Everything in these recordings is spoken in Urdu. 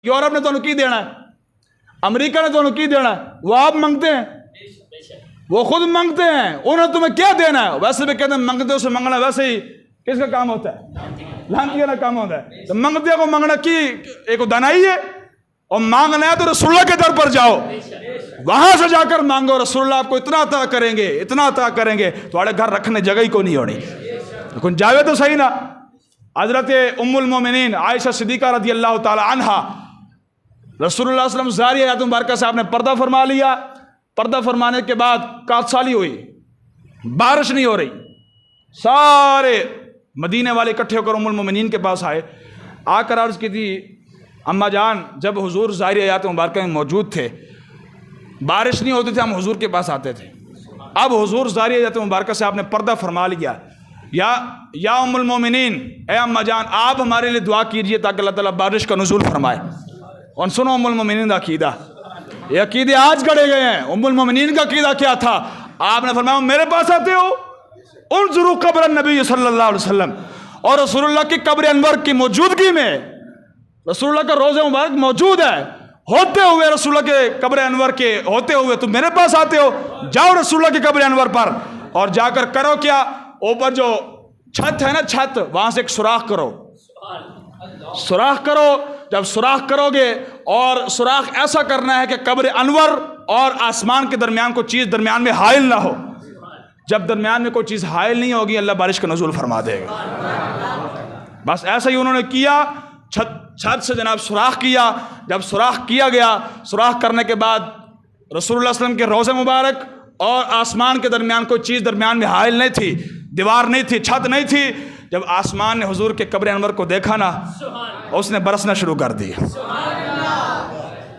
یورپ نے تمہیں کی دینا ہے، امریکہ نے تمہیں کی دینا ہے، وہ آپ منگتے ہیں، وہ خود منگتے ہیں، انہوں نے تمہیں کیا دینا ہے؟ ویسے بھی کہتے ہیں منگتے سے منگنا ویسے ہی کس کا کام ہوتا ہے؟ لانتی کا کام ہوتا ہے۔ تو منگتے کو منگنا کی ایک دانائی ہے، اور مانگنا ہے تو رسول اللہ کے در پر جاؤ، وہاں سے جا کر مانگو، رسول اللہ آپ کو اتنا عطا کریں گے، اتنا عطا کریں گے، تمہارے گھر رکھنے جگہ ہی کو نہیں ہونی۔ لیکن جاوے تو صحیح نا۔ حضرت ام المومنین عائشہ صدیقہ رضی اللہ تعالی عنہا، رسول اللہ صلی اللہ علیہ وسلم زاری آیات مبارکہ سے آپ نے پردہ فرما لیا، پردہ فرمانے کے بعد 4 سالی ہوئی، بارش نہیں ہو رہی، سارے مدینے والے اکٹھے ہو کر ام المومنین کے پاس آئے، آ کر عرض کی تھی اماں جان جب حضور ظاہری آیات مبارکہ میں موجود تھے بارش نہیں ہوتی تھی، ہم حضور کے پاس آتے تھے، اب حضور ظاہری آیات مبارکہ سے آپ نے پردہ فرما لیا، یا ام المومنین اے اماں جان آپ ہمارے لیے دعا کیجئے تاکہ اللہ تعالیٰ بارش کا نزول فرمائے۔ اور سنو ام المومنین کا عقیدہ، یہ عقیدے آج گڑے گئے ہیں۔ ام المومنین کا عقیدہ کیا تھا؟ آپ نے فرمایا میرے پاس آتے ہو، انظروا قبر النبی صلی اللہ علیہ وسلم، اور رسول اللہ کی قبر انور کی موجودگی میں رسول اللہ کا روضہ مبارک موجود ہے، ہوتے ہوئے رسول اللہ کے قبر انور کے ہوتے ہوئے تم میرے پاس آتے ہو، جاؤ رسول اللہ کی قبر انور پر اور جا کر کرو کیا، اوپر جو چھت ہے نا چھت، وہاں سے ایک سوراخ کرو، سوراخ کرو، جب سوراخ کرو گے اور سوراخ ایسا کرنا ہے کہ قبر انور اور آسمان کے درمیان کوئی چیز درمیان میں حائل نہ ہو، جب درمیان میں کوئی چیز حائل نہیں ہوگی اللہ بارش کا نزول فرما دے گا۔ بس ایسا ہی انہوں نے کیا، چھت سے جناب سوراخ کیا، جب سوراخ کیا گیا، سوراخ کرنے کے بعد رسول اللہ صلی اللہ علیہ وسلم کے روضہ مبارک اور آسمان کے درمیان کوئی چیز درمیان میں حائل نہیں تھی، دیوار نہیں تھی، چھت نہیں تھی، جب آسمان نے حضور کے قبر انور کو دیکھا نا اس نے برسنا شروع کر دی،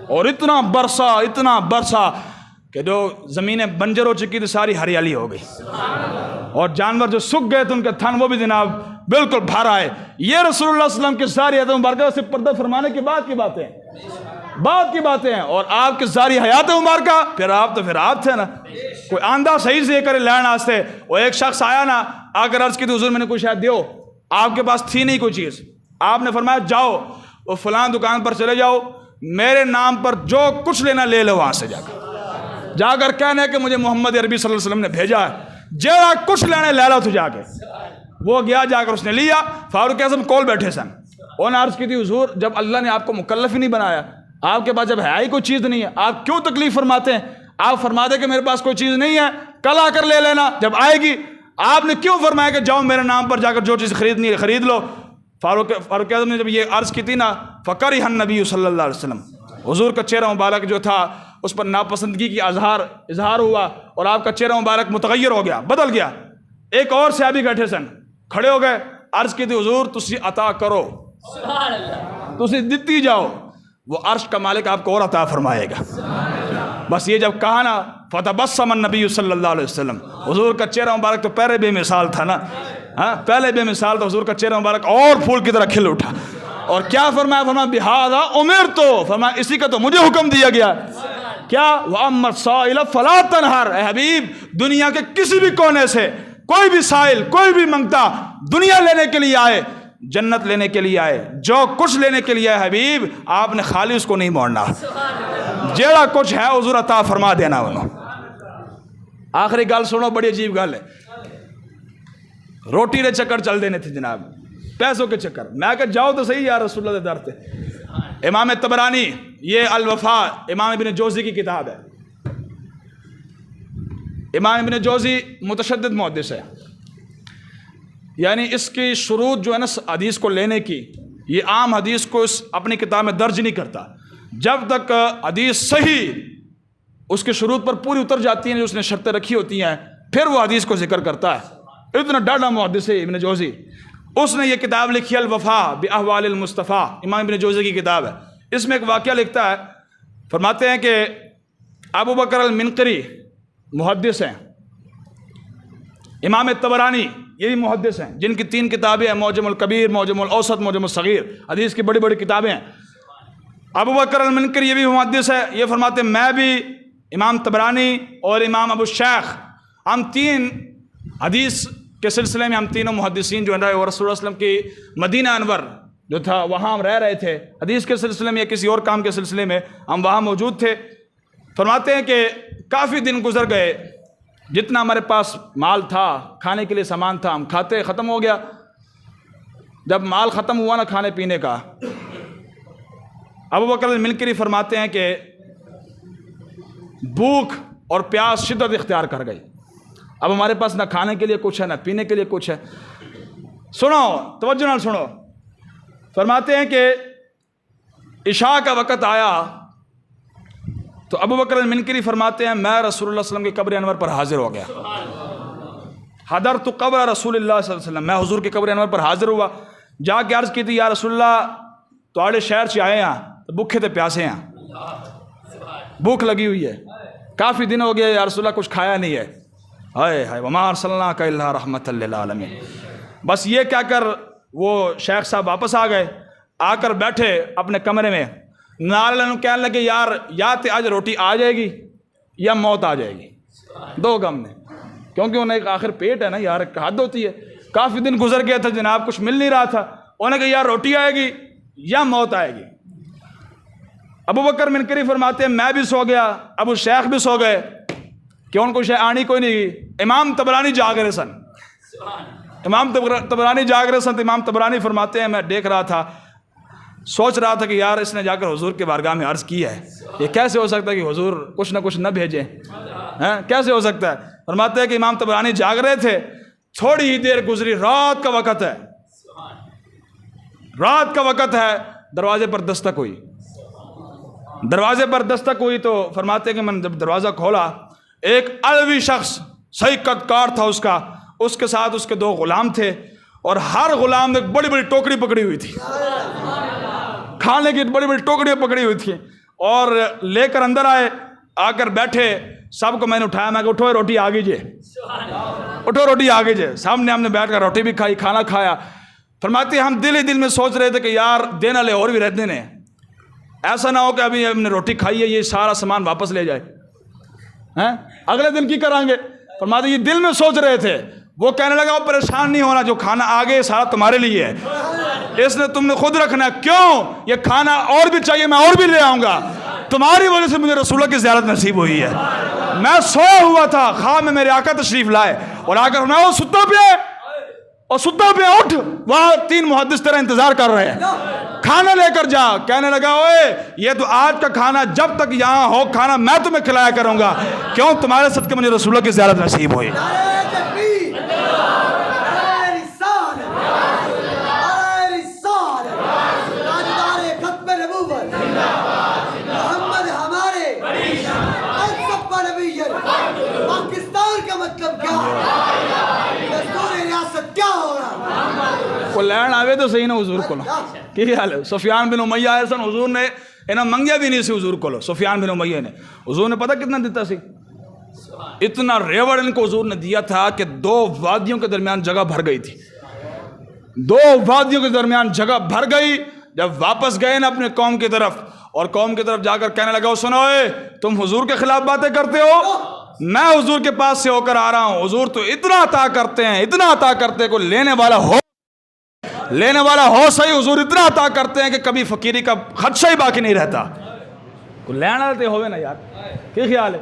اور اتنا برسا کہ جو زمینیں بنجر ہو چکی تھی ساری ہریالی ہو گئی، اور جانور جو سکھ گئے تھے ان کے تھن وہ بھی جناب بالکل بھر آئے۔ یہ رسول اللہ صلی اللہ علیہ وسلم کے ظاہری حیات مبارکہ سے پردہ فرمانے کے بعد کی باتیں ہیں، اور آپ کے ظاہری حیات مبارکہ پھر آپ تھے نا، کوئی آندہ صحیح سے کرے لین آستے، وہ ایک شخص آیا نا، آ کر عرض کی تھی حضور میں نے کوئی شاید دیو، آپ کے پاس تھی نہیں کوئی چیز، آپ نے فرمایا جاؤ وہ فلاں دکان پر چلے جاؤ، میرے نام پر جو کچھ لینا لے لو، وہاں سے جا کر کہنا ہے کہ مجھے محمد عربی صلی اللہ علیہ وسلم نے بھیجا ہے، جیڑا کچھ لینے لے لو تو جا کے۔ وہ گیا، جا کر اس نے لیا، فاروق اعظم کول بیٹھے سن، انہوں نے عرض کی تھی حضور جب اللہ نے آپ کو مکلف ہی نہیں بنایا، آپ کے پاس جب ہے ہی کوئی چیز نہیں ہے، آپ کیوں تکلیف فرماتے ہیں؟ آپ فرما دیں کہ میرے پاس کوئی چیز نہیں ہے، کل آ کر لے لینا جب آئے گی، آپ نے کیوں فرمایا کہ جاؤ میرے نام پر جا کر جو چیز خریدنی ہے خرید لو؟ فاروق اعظم نے جب یہ عرض کی تھی نا، فکرہ النبی صلی اللہ علیہ وسلم، حضور کا چہرہ مبارک جو تھا اس پر ناپسندگی کی اظہار ہوا، اور آپ کا چہرہ مبارک متغیر ہو گیا، بدل گیا۔ ایک اور صحابی بیٹھے سن، کھڑے ہو گئے، عرض کی تھی حضور تسی عطا کرو، تسی دتی جاؤ، وہ عرش کا مالک آپ کو اور عطا فرمائے گا۔ بس یہ جب کہا نا فتبسم النبی صلی اللہ علیہ وسلم، حضور کا چہرہ مبارک تو پہلے بے مثال تھا نا، پہلے بے مثال تھا، حضور کا چہرہ مبارک اور پھول کی طرح کھل اٹھا، اور کیا فرمایا بہذا امرت، فرمایا اسی کا تو مجھے حکم دیا گیا، کیا وَأَمَّا السَّائِلَ فَلَا تَنْهَرْ، اے حبیب دنیا کے کسی بھی کونے سے کوئی بھی سائل کوئی بھی منگتا دنیا لینے کے لیے آئے، جنت لینے کے لیے آئے، جو کچھ لینے کے لیے آئے حبیب آپ نے خالی اس کو نہیں موڑنا، جیڑا کچھ ہے حضور عطا فرما دینا انہوں۔ آخری گل سنو، بڑی عجیب گل ہے، روٹی دے چکر چل دینے تھے جناب، پیسوں کے چکر، میں کہ جاؤ تو صحیح یار رسول اللہ دے در تے۔ امام طبرانی، یہ الوفا امام ابن جوزی کی کتاب ہے، امام ابن جوزی متشدد محدث ہے، یعنی اس کی شروط جو ہے نا حدیث کو لینے کی، یہ عام حدیث کو اپنی کتاب میں درج نہیں کرتا، جب تک حدیث صحیح اس کی شروط پر پوری اتر جاتی ہیں جو اس نے شرطیں رکھی ہوتی ہیں پھر وہ حدیث کو ذکر کرتا ہے۔ اتنا ڈاڈا محدث ہے ابن جوزی، اس نے یہ کتاب لکھی الوفا باحوال المصطفیٰ، امام ابن جوزی کی کتاب ہے، اس میں ایک واقعہ لکھتا ہے، فرماتے ہیں کہ ابو بکر المنقری محدث ہیں، امام طبرانی یہ بھی محدث ہیں جن کی 3 کتابیں ہیں، معجم الکبیر، معجم الاوسط، معجم الصغیر، حدیث کی بڑی بڑی کتابیں ہیں۔ ابو بکر المنقری یہ بھی محدث ہے، یہ فرماتے ہیں میں بھی، امام طبرانی اور امام ابو الشیخ، ہم 3 حدیث کے سلسلے میں ہم تینوں محدثین جو ہیں اور رسول اللہ صلی اللہ علیہ وسلم کی مدینہ انور جو تھا وہاں ہم رہ رہے تھے، حدیث کے سلسلے میں یا کسی اور کام کے سلسلے میں ہم وہاں موجود تھے۔ فرماتے ہیں کہ کافی دن گزر گئے، جتنا ہمارے پاس مال تھا، کھانے کے لیے سامان تھا، ہم کھاتے ختم ہو گیا۔ جب مال ختم ہوا نا کھانے پینے کا، ابو بکر المنکری فرماتے ہیں کہ بھوک اور پیاس شدت اختیار کر گئی۔ اب ہمارے پاس نہ کھانے کے لیے کچھ ہے نہ پینے کے لیے کچھ ہے۔ سنو، توجہ نال سنو۔ فرماتے ہیں کہ عشاء کا وقت آیا تو ابو بکر المنکری فرماتے ہیں میں رسول اللہ صلی اللہ علیہ وسلم کی قبر انور پر حاضر ہو گیا۔ حضرت قبر رسول اللہ صلی اللہ علیہ وسلم، میں حضور کی قبر انور پر حاضر ہوا، جا کے عرض کی تھی یا رسول اللہ تواڑے شہر سے آئے ہیں تو بھوکے تے پیاسے ہیں، بھوک لگی ہوئی ہے، کافی دن ہو گئے یا رسول اللہ کچھ کھایا نہیں ہے۔ ہائے ہائے وما ارسلناک الا رحمۃ للعالمین۔ بس یہ کہہ کر وہ شیخ صاحب واپس آ گئے، آ کر بیٹھے اپنے کمرے میں، نال کہنے لگے یار یا تو آج روٹی آ جائے گی یا موت آ جائے گی، دو غم میں، کیونکہ انہیں ایک آخر پیٹ ہے نا یار، ایک حد ہوتی ہے۔ کافی دن گزر گیا تھا جناب، کچھ مل نہیں رہا تھا، انہوں نے کہا یار روٹی آئے گی یا موت آئے گی۔ ابو بکر منکری فرماتے ہیں میں بھی سو گیا، ابو شیخ بھی سو گئے کہ ان کو آنی کوئی نہیں گئی۔ امام طبرانی جاگ رہے سن، امام طبرانی جاگ رہے سن۔ امام طبرانی فرماتے ہیں میں دیکھ رہا تھا، سوچ رہا تھا کہ یار اس نے جا کر حضور کے بارگاہ میں عرض کی ہے، یہ کیسے ہو سکتا ہے کہ حضور کچھ نہ کچھ نہ بھیجیں، کیسے ہو سکتا ہے؟ فرماتے ہیں کہ امام طبرانی جاگ رہے تھے، تھوڑی ہی دیر گزری، رات کا وقت ہے، رات کا وقت ہے، دروازے پر دستک ہوئی، دروازے پر دستک ہوئی تو فرماتے ہیں کہ میں نے جب دروازہ کھولا، ایک علوی شخص، صحیح قد کار تھا اس کے ساتھ اس کے دو غلام تھے، اور ہر غلام نے ایک بڑی بڑی ٹوکری پکڑی ہوئی تھی، کھانے کی بڑی بڑی ٹوکریاں پکڑی ہوئی تھی، اور لے کر اندر آئے، آ کر بیٹھے، سب کو میں نے اٹھایا، میں کہ اٹھو روٹی آ گئی جے، اٹھو روٹی آ گئی جے۔ سامنے ہم نے بیٹھ کر روٹی بھی کھائی، کھانا کھایا۔ فرماتے ہیں ہم دل ہی دل میں سوچ رہے تھے کہ یار دن والے اور بھی رہتے ہیں، ایسا نہ ہو کہ ابھی ہم نے روٹی کھائی ہے یہ سارا سامان واپس لے جائے، اگلے دن کی کریں گے۔ فرماتے ہیں یہ دل میں سوچ رہے تھے۔ وہ کہنے لگا وہ پریشان نہیں ہونا، جو کھانا آگے سارا تمہارے لیے ہے، اس نے تم نے خود رکھنا ہے، کیوں؟ یہ کھانا اور بھی چاہیے، میں اور بھی لے آؤں گا، تمہاری وجہ سے مجھے رسول اللہ کی زیارت نصیب ہوئی ہے۔ میں سویا ہوا تھا، خواب میں میرے آقا تشریف لائے اور آ کر میں ستا پہ اور ستا پہ اٹھ، وہاں 3 محدث تیرا انتظار کر رہے ہیں، کھانا لے کر جا۔ کہنے لگا اوے یہ تو آج کا کھانا، جب تک یہاں ہو کھانا میں تمہیں کھلایا کروں گا، کیوں؟ تمہارے صدقے مجھے رسول اللہ کی زیارت نصیب ہوئی۔ وہ لین آوے تو صحیح نا حضور کو، کی حال ہے؟ سفیان بن امیہ آئے سن، حضور نے انہیں منگیا بھی نہیں سی حضور کو، سفیان بن امیہ نے، حضور نے پتہ کتنا دیتا سی؟ اتنا ریوڑ ان کو حضور نے دیا تھا کہ 2 وادیوں کے درمیان جگہ بھر گئی تھی، 2 وادیوں کے درمیان جگہ بھر گئی۔ جب واپس گئے نا اپنے قوم کی طرف، اور قوم کی طرف جا کر کہنے لگا سنو تم حضور کے خلاف باتیں کرتے ہو، میں حضور کے پاس سے ہو کر آ رہا ہوں، حضور تو اتنا عطا کرتے ہیں، اتنا عطا کرتے ہیں، کوئی لینے والا ہو صحیح، حضور اتنا عطا کرتے ہیں کہ کبھی فقیری کا خدشہ ہی باقی نہیں رہتا۔ کوئی لینے والے ہوئے نا یار، کی خیال ہے؟